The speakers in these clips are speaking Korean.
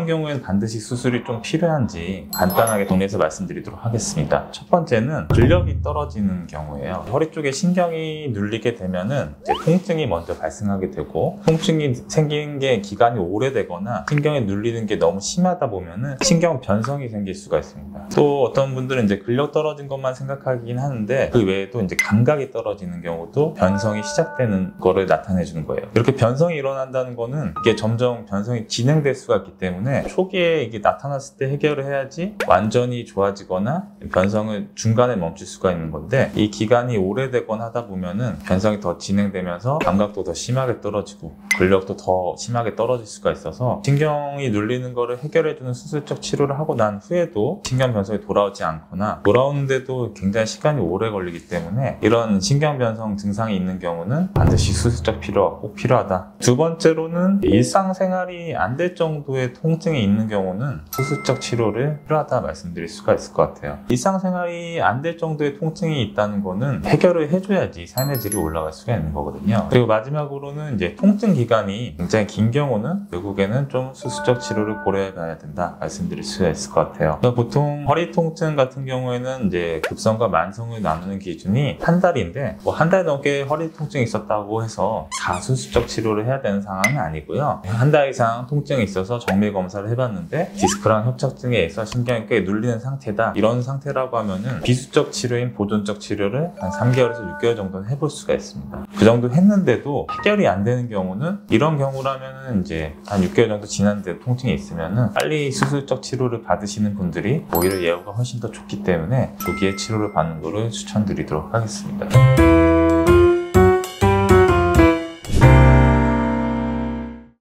경우에는 반드시 수술이 좀 필요한지 간단하게 정리해서 말씀드리도록 하겠습니다. 첫 번째는 근력이 떨어지는 경우예요. 허리 쪽에 신경이 눌리게 되면은 이제 통증이 먼저 발생하게 되고, 통증이 생긴 게 기간이 오래되거나 신경이 눌리는 게 너무 심하다 보면은 신경 변성이 생길 수가 있습니다. 또 어떤 분들은 이제 근력 떨어진 것만 생각하긴 하는데, 그 외에도 이제 감각이 떨어지는 경우도 변성이 시작되는 거를 나타내 주는 거예요. 이렇게 변성이 일어난다는 거는 이게 점점 변성이 진행될 수가 있기 때문에 초기에 이게 나타났을 때 해결을 해야지 완전히 좋아지거나 변성을 중간에 멈출 수가 있는 건데, 이 기간이 오래되거나 하다 보면은 변성이 더 진행되면서 감각도 더 심하게 떨어지고 근력도 더 심하게 떨어질 수가 있어서, 신경이 눌리는 거를 해결해주는 수술적 치료를 하고 난 후에도 신경 변성이 돌아오지 않거나 돌아오는데도 굉장히 시간이 오래 걸리기 때문에, 이런 신경 변성 증상이 있는 경우는 반드시 수술적 치료가 꼭 필요하다. 두 번째로는 일상생활이 안 될 정도의 통증이 있는 경우는 수술적 치료를 필요하다 말씀드릴 수가 있을 것 같아요. 일상생활이 안 될 정도의 통증이 있다는 거는 해결을 해줘야지 삶의 질이 올라갈 수가 있는 거거든요. 그리고 마지막으로는 이제 통증 기간이 굉장히 긴 경우는 결국에는 좀 수술적 치료를 고려해 봐야 된다 말씀드릴 수가 있을 것 같아요. 그러니까 보통 허리 통증 같은 경우에는 이제 급성과 만성을 나누는 기준이 한 달인데, 뭐 한 달 넘게 허리 통증이 있었다고 해서 다 수술적 치료를 해야 되는 상황은 아니고요. 한 달 이상 통증이 있어서 정밀 검사를 해봤는데 디스크랑 협착증에 의해서 신경이 꽤 눌리는 상태다, 이런 상태라고 하면은 비수적 치료인 보존적 치료를 한 3개월에서 6개월 정도는 해볼 수가 있습니다. 그 정도 했는데도 해결이 안 되는 경우는, 이런 경우라면은 이제 한 6개월 정도 지났는데 통증이 있으면은 빨리 수술적 치료를 받으시는 분들이 오히려 예후가 훨씬 더 좋기 때문에 조기에 치료를 받는 거를 추천드리도록 하겠습니다.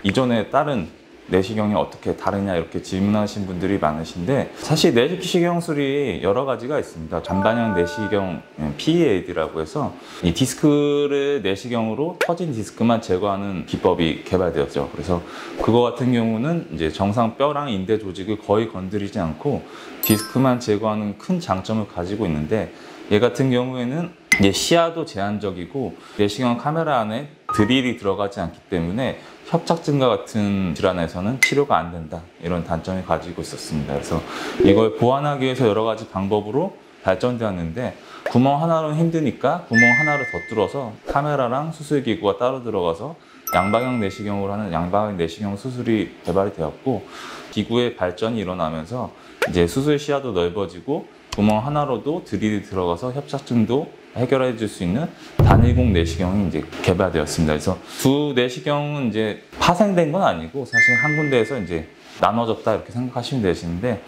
이전에 다른 내시경이 어떻게 다르냐 이렇게 질문하신 분들이 많으신데, 사실 내시경술이 여러 가지가 있습니다. 전반형 내시경 PEAD라고 해서 이 디스크를 내시경으로 터진 디스크만 제거하는 기법이 개발되었죠. 그래서 그거 같은 경우는 이제 정상 뼈랑 인대 조직을 거의 건드리지 않고 디스크만 제거하는 큰 장점을 가지고 있는데, 얘 같은 경우에는 이제 시야도 제한적이고 내시경 카메라 안에 드릴이 들어가지 않기 때문에 협착증과 같은 질환에서는 치료가 안 된다, 이런 단점을 가지고 있었습니다. 그래서 이걸 보완하기 위해서 여러 가지 방법으로 발전되었는데, 구멍 하나로는 힘드니까 구멍 하나를 더 뚫어서 카메라랑 수술기구가 따로 들어가서 양방향 내시경으로 하는 양방향 내시경 수술이 개발이 되었고, 기구의 발전이 일어나면서 이제 수술 시야도 넓어지고 구멍 하나로도 드릴이 들어가서 협착증도 해결해 줄 수 있는 단일공 내시경이 이제 개발되었습니다. 그래서 두 내시경은 이제 파생된 건 아니고 사실 한 군데에서 이제 나눠졌다 이렇게 생각하시면 되시는데,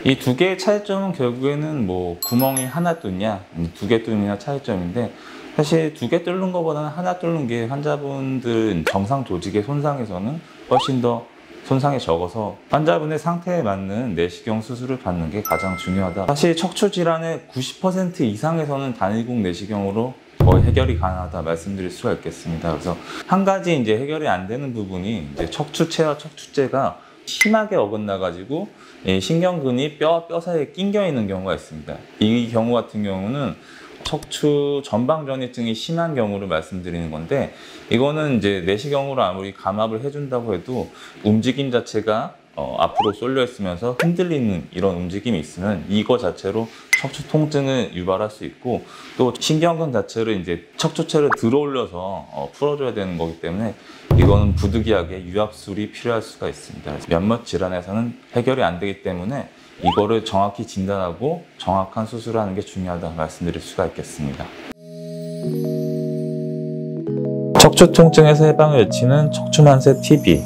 이 두 개의 차이점은 결국에는 뭐 구멍이 하나 뚫냐 두 개 뚫느냐 차이점인데, 사실 두 개 뚫는 것보다는 하나 뚫는 게 환자분들 정상 조직의 손상에서는 훨씬 더 손상이 적어서 환자분의 상태에 맞는 내시경 수술을 받는 게 가장 중요하다. 사실 척추 질환의 90% 이상에서는 단일공 내시경으로 거의 해결이 가능하다 말씀드릴 수가 있겠습니다. 그래서 한 가지 이제 해결이 안 되는 부분이 이제 척추체와 척추째가 심하게 어긋나 가지고 신경근이 뼈 사이에 낑겨 있는 경우가 있습니다. 이 경우 같은 경우는 척추 전방전이증이 심한 경우를 말씀드리는 건데, 이거는 이제 내시경으로 아무리 감압을 해준다고 해도 움직임 자체가 앞으로 쏠려 있으면서 흔들리는 이런 움직임이 있으면 이거 자체로 척추 통증을 유발할 수 있고, 또 신경근 자체를 이제 척추체를 들어올려서 풀어줘야 되는 거기 때문에 이거는 부득이하게 유압술이 필요할 수가 있습니다. 몇몇 질환에서는 해결이 안 되기 때문에 이거를 정확히 진단하고 정확한 수술을 하는 게 중요하다 말씀드릴 수가 있겠습니다. 척추 통증에서 해방을 외치는 척추만세 TV.